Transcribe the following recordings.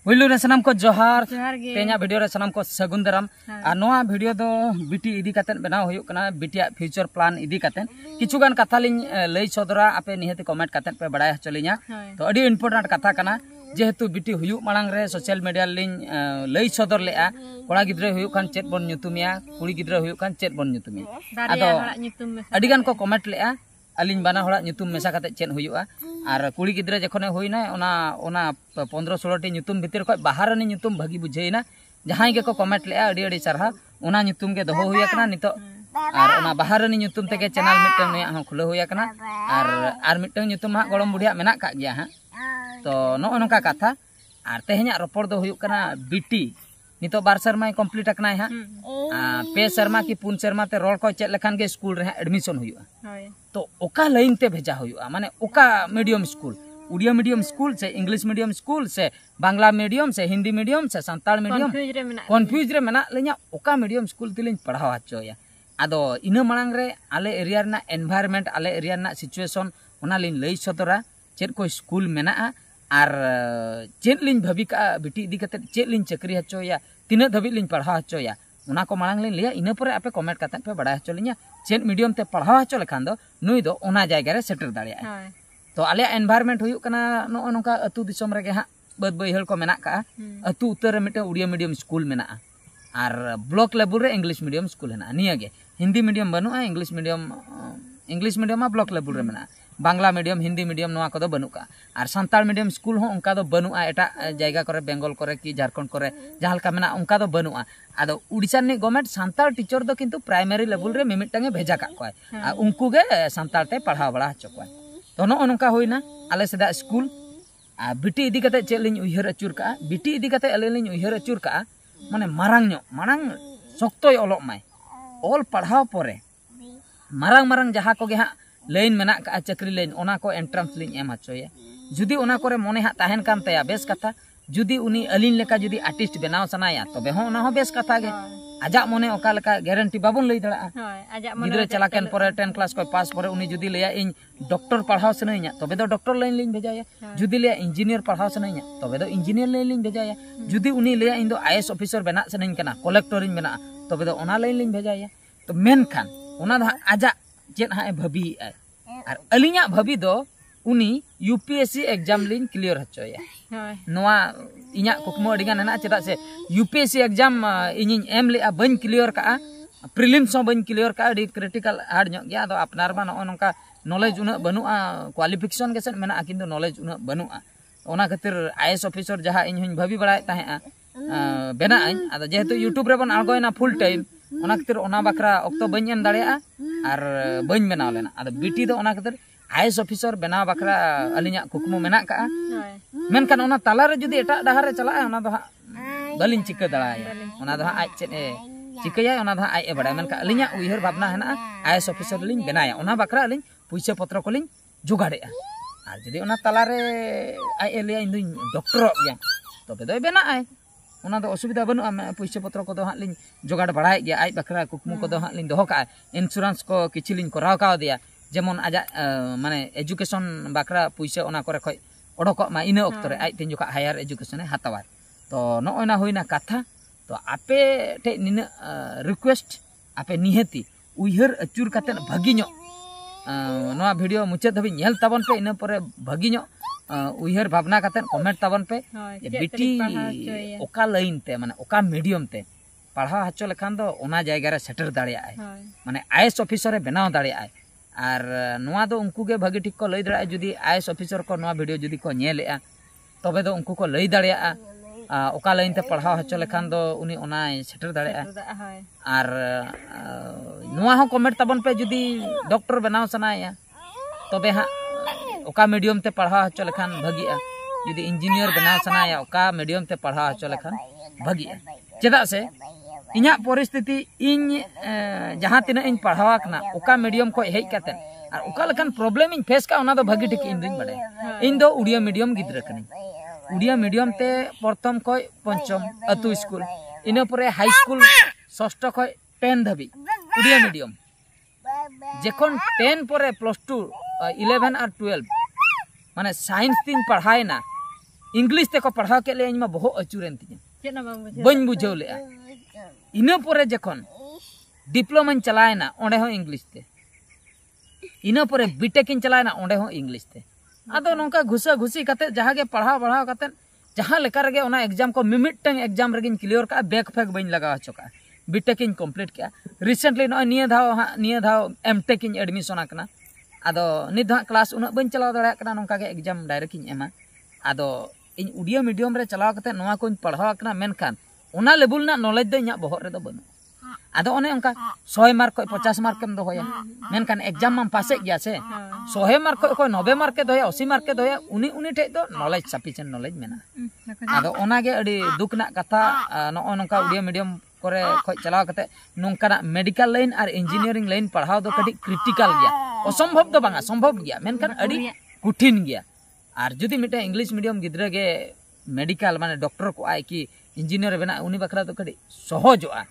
पुलू रे सनाम को जोहार गे तेना वीडियो रे सनाम को सगुन दाराम और नोआ वीडियो दो बिटी इदी कतेन बनाव हुयुक कना बिटिया फ्यूचर प्लान इदी कतेन किछुगान कथा लिंग लई सदरा आपे निहति कमेंट कतेन पे बड़ाय हचलिnya तो अडी इम्पोर्टेंट कथा कना जेहेतु बिटी हुयुक मांग रे सोशल मीडिया लिंग लई सदर लेआ कोड़ा गिद्रे हुयुक खान चेत बोन nyutumia कुड़ी गिद्रे हुयुक खान चेत बोन nyutumia आदो अडी गान को कमेंट लेआ अलिंग बाना हड़ा nyutum मेसा कते चेन हुयुआ और कुड़ी गिद्रे जखने होइना ओना 15-16 टी nyutum भितर खय बाहरनी nyutum भागी बुझेइना जहां के को कमेंट लेआ अडी अडी सरहा ओना nyutum के दोहो हुया कना नितो और ओना बाहरनी nyutum तेके चैनल मिटन ने हा खुले हुया कना और मिटन nyutum हा गड़म बुढ़िया मेना का गया हा तो नो नोका कथा और तेहኛ रोपड़ दो हुयुक कना बिटी नितो 12 शर्मा कंप्लीट अकना हा पे शर्मा की 3 शर्मा ते रोल को चेक लखान के स्कूल रे एडमिशन हुयुआ तो ओका लाइन ते भेजा हुयुआ माने ओका medium school Odia medium school से इंग्लिश मीडियम स्कूल से बांग्ला मीडियम से हिंदी मीडियम से संताल मीडियम कन्फ्यूज रे मेना ले냐 ओका मीडियम स्कूल तिलिन पढ़ावा हचोया आदो इना मांग रे आले एरिया रना एनवायरनमेंट आले एरिया रना सिचुएशन ओना लिन लई सदरा चेत को स्कूल मेना और चेत लिन भाबी का बिटी इदी कते चेत लिन चकरी हचोया तीना धबी लिन पढ़ा हचोया उना को मांग लिन लिया इना परे आपे कमेंट कते पे बड़ा हचोलिnya चेत मीडियम ते पढ़ा हचो लेखान दो नुई दो ओना जायगा रे सेटर दाड़िया तो आले एनवायरनमेंट हुयुक कना नो नोका अतु दिसम रे हा बद बैहल को मेना का अतु उत्तर रे मिटे उड़िया मीडियम स्कूल मेना और ब्लॉक लेवल रे इंग्लिश मीडियम स्कूल हेना निया गे हिंदी मीडियम बनुआ इंग्लिश मीडियम ब्लॉक लेवल रे मेना बांग्ला मीडियम हिंदी मीडियम नोआ को बनुका और संताल मीडियम स्कूल हो उनका दो बनुआ एटा जायगा करे बेंगल करे कि झारखंड करे जहां लका मेना उनका दो बनुआ आदो उड़ीसा नि गवर्नमेंट संताल टीचर दो किंतु प्राइमरी लेवल रे मिमिटांगे भेजा का कोय आ उनको गे संताल ते पढ़ाव बड़ा हचो कोय तो नो नोका होइना आले सेदा स्कूल आ बिटी इदी कते चेत लिन उयहर अचुर का बिटी इदी कते आले लिन उयहर अचुर का माने मारांग सख्तोय ओलोग माय ऑल पढ़ाव परे मारांग जहां को गे हा लाइन मेना का चक्री लाइन ओना को एंट्रेंस लिन एम हचोया जुदी ओना करे मोने हा ताहेन कान तया बेस कथा जुदी उनी अलिन लेका जुदी आर्टिस्ट बनाव सनाया तबे हो ओना हो बेस कथा गे आजा मोने ओका लेका गारंटी बाबन लई दड़ा गिद्रे चलाकेन परे 10 क्लास को पास परे उनी जुदी लेया इन डॉक्टर पढ़ाव सनैया तबे दो डॉक्टर लाइन लिन भेजाया जुदी लेया इंजीनियर पढ़ाव सनैया तबे दो इंजीनियर लाइन लिन भेजाया जुदी उनी लेया इन दो आईएएस ऑफिसर बना सनैन कना कलेक्टर इन बना तबे दो ओना लाइन लिन भेजाया तो मेन खान ओना दा आजा चेत हा भाबी और अलिया भाबी दो उनी यूपीएससी एग्जाम लिन क्लियर हचोया नोआ इኛ कुकमो अडिगान हेना चेदा से यूपीएससी एग्जाम इᱧिñ एम लेआ बन क्लियर का प्रीलिम्स हो बन क्लियर का अडी क्रिटिकल हार्ड ᱧᱚᱜ गया तो अपनार मा नो नोका नॉलेज उना बनुआ क्वालिफिकेशन के सेट मेना किंतु नॉलेज उना बनुआ ओना खातिर आईएएस ऑफिसर जहां इन हुñ भाबी बड़ाय ताहेआ बेना अñ आदो जेहेतु यूट्यूब रे बन आगोयना फुल टाइम ओना खातिर ओना बकरा ऑक्तो बन एम दाड़ेया और बन बनाव लेना आदो बिटी दो ओना खातिर आईएएस ऑफिसर बनाव बकरा अलिnya कुकमो मेना का मेनखान ओना ताला रे जुदी एटा डाहार रे चला ओना दो बलिन चिका दड़ाया ओना दो आज चेत चिकाया ओना दो आज बड़ा मेनका अलिnya उयहर भावना हेना आईएएस ऑफिसर लिन बनाया ओना बकरा अलिन पैसा पत्र को लिन जुगाड़ेया और जुदी ओना ताला रे आज लेया इन दुई डॉक्टर गया तबे दो बेना आय ओना दो असुविधा बनु पैसा पत्र को दो हा लिन जुगाड़ बड़ाय गया आज बकरा कुकमु को दो हा लिन दोहो का इंश्योरेंस को किछि लिन कराव का दिया जेमन आजा माने एजुकेशन बकरा पैसा ओना करे खय ओडोक मा इना ऑक्ट रे आज तिन जोका हायर एजुकेशन हातावा तो नोना होइना कथा तो आपे टे निना रिक्वेस्ट आपे निहति उयहर अचुर कते भागी ᱧᱚᱜ नोआ वीडियो मुचाद धबी नेल ताबन पे इना परे भागी ᱧᱚᱜ उयहर भावना कते कमेंट ताबन पे बिटी ओका लाइन ते माने ओका मीडियम ते पढ़ा हचो लेखान दो ओना जायगा रे सेटर दाड़िया आय माने आईएएस ऑफिसर रे बनाव दाड़िया आय और नोआ दो उनको के भागी ठीक को लई दड़ा जुदी आईएएस ऑफिसर को नोआ वीडियो जुदी को नेलेआ तबे दो उनको को लई दड़िया ओका लाइन ते पढ़ाव हचो लेखान दो उनी ओना सेटर दड़िया और नोआ हो कमेंट ताबन पे जुदी डॉक्टर बनाव सनाया तबे हा ओका मीडियम ते पढ़ाव हचो लेखान भागीआ जुदी इंजीनियर बनाव सनाया ओका मीडियम ते पढ़ाव हचो लेखान भागीआ चेदा से इኛ परिस्थिति इन जहां तिना इन पढ़ावा कना ओका मीडियम को हेज काते और ओका लखन प्रॉब्लम इन फेस का ओना दो भागी ठीक इन दिन बड़े इन दो उड़िया मीडियम गिद्रा कनी उड़िया मीडियम ते प्रथम को पंचम अतु स्कूल इना परे हाई स्कूल षष्ठ को 10 धबी उड़िया मीडियम जेखन 10 परे +2 11 और 12 माने साइंस तीन पढ़ाई ना इंग्लिश ते को पढ़ाव के ले इन मा बहुत अचुरेन तिया चेना बांग बुझे बन बुझाव ले इना परे जखन डिप्लोमा चलायना ओंडे हो इंग्लिश ते इना परे बीटेक चलायना ओंडे हो इंग्लिश ते आदो नोंका घुसा घुसी कते जहां के पढ़ाव बढ़ाव कते जहां लेकर गे ओना एग्जाम को मिमिटंग एग्जाम रेगिन क्लियर का बैक फैक बइन लगा चुका बीटेक कंप्लीट किया रिसेंटली नो निया धाव एमटेक एडमिशन आकना आदो निधा क्लास उना बइन चलाव दाड़ा कना नोंका के एग्जाम डायरेक्ट एमा आदो इन उड़िया मीडियम रे चलाव कते नोवा कोन पढ़ाव आकना मेनखान ओना लेवल ना नॉलेज दो इना बहर रे दो बनु आदो ओने उनका 100 मार्क को 50 मार्क केम दोया मेनखान एग्जाम मा पासे गया से 100 मार्क को 90 मार्क के दोया 80 मार्क के दोया उनी ठे दो नॉलेज सफिशिएंट नॉलेज मेना आदो ओना गे अडी दुखना कथा नो नोंका उड़िया मीडियम करे खय चलाव कते नोंकाना मेडिकल लाइन और इंजीनियरिंग लाइन पढ़ाव दो कटी क्रिटिकल गया असंभव दो बांगा संभव गया मेनखान अडी कठिन गया और जुदी मिटे इंग्लिश मीडियम गिद्रा गे मेडिकल माने डॉक्टर को आय कि इंजीनियर बना उनी बखरा तो कड़ी सहजोआ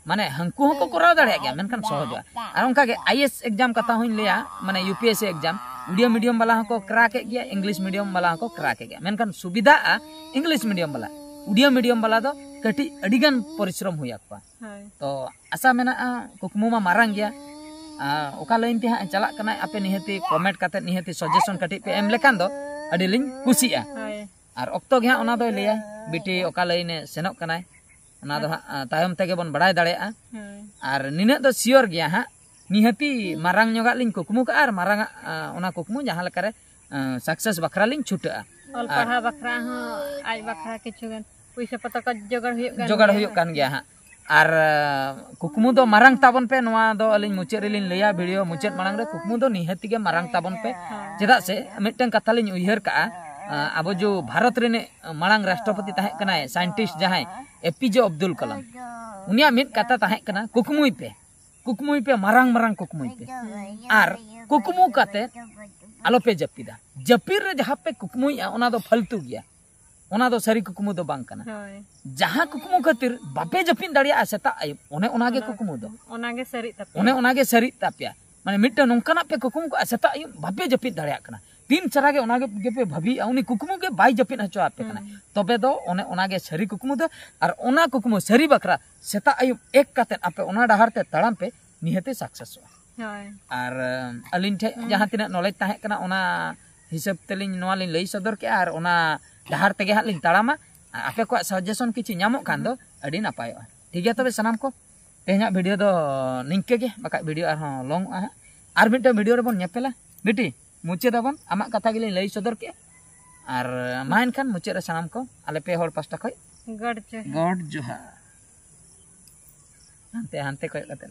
माने हंकु हको कराव दाड़े गया मेनखान सहजोआ और उनका के आईएएस एग्जाम कथा हुइन लिया माने यूपीएससी एग्जाम उड़िया मीडियम वाला हको क्रा के गया इंग्लिश मीडियम वाला हको क्रा के गया मेनखान सुविधा इंग्लिश मीडियम वाला उड़िया मीडियम वाला दो कटी अडिगान परिश्रम हुया को तो आशा मेना कुकमु मा मारांग गया ओका लाइन ते चला कना आपे निहति कमेंट काते निहति सजेशन कटी पे एम लेकान दो अडी लिंग कुसिया और अक्तो गे ओना दो लिया बिटी ओका लाइन सेनोक कनाय ओना दो तायम तेगे बन बड़ाय दाड़ेया और निने दो सियोर गया हा निहति मारांग ñoga लिंग कुकमु का और मारांग ओना कुकमु जहां लेकारे सक्सेस बखरा लिंग छुटा ऑल पढ़ा बखरा हो आज बखरा किछुगन पैसा पता का जोगाड़ हुयो कान गया हा और कुकमु दो मारांग ताबन पे नवा दो अलिन मुचे रिलिन लैया वीडियो मुचे मारांग रे कुकमु दो निहति गे मारांग ताबन पे चेदा से मिटन कथा लिन उयहर का अब जो भारत रे मांग राष्ट्रपति ताहे कनाय साइंटिस्ट जहां एपीजे अब्दुल कलाम उनिया मिट कथा ताहे कना कुकमुई पे मांग कुकमुई पे और कुकमु काते आलो पे जपिदा जपीर रे जहां पे कुकमुई ओना दो फालतू गया ओना दो सरी कुकमु दो बांग कना जहां कुकमु खातिर बापे जपिन दाड़िया सेता आय ओने ओनागे कुकमु दो ओनागे सरी तापिया माने मिट नोंकाना पे कुकमु को सेता आय बापे जपिन दाड़िया कना तीन चरा के ओनागे पे भाभी उनी कुकमु के बाई जपिन हचो आपे कना तबे दो ओने ओनागे सरी कुकमु दो और ओना कुकमु सरी बकरा सेता आय एक काते आपे ओना डहार ते तड़ाम पे निहते सक्सेस और अलिन ठे जहां तिना नॉलेज ताहे कना ओना हिसाब तेलिन नोवा लिन लई सदर के और ओना डहार तेगे हाथ लिन तड़ामा आपे को सजेशन किछि ᱧᱟᱢᱚᱜ खान दो अडी नापायोa ठीक है तबे सनाम को तेहना वीडियो दो निंके गे बका वीडियो आर लॉन्ग और मिटे वीडियो रे बन नेपेला बेटी मुचे दाबन आमा कथा गिलिन लई सदर के और माइन खान मुचे रे सनाम को आले पे होड़ पास्टा खय गॉड जोहार हांते हांते कोय कते